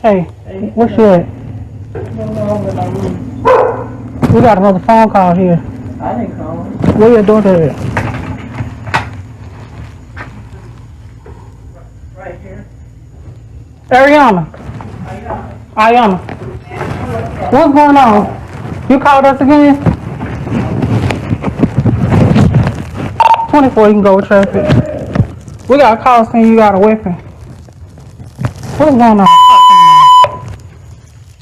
Hey, what's your? We got another phone call here. I didn't call. Where your daughter at? Right here. Ariana. Ayana. What's going on? You called us again? 24, you can go with traffic. We got a call saying you got a weapon. What's going on?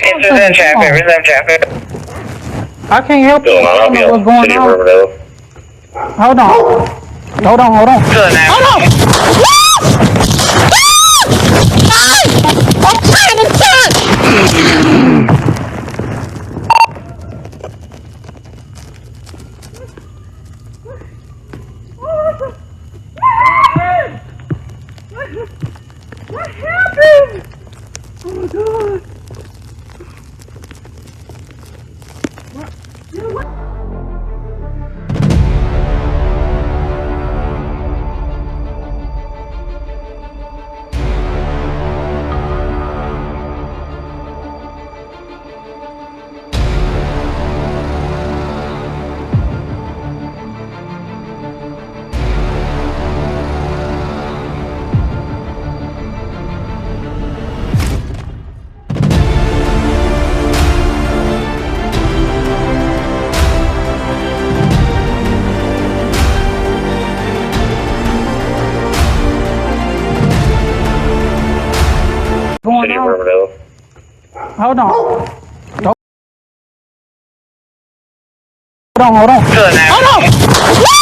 It's in traffic, resume traffic. I can't help you. I don't know what's going on. Hold on. Hold on. Hold on. I'm trying to check. What happened? Oh my God. Going on. Hold on. Hold on. Hold on.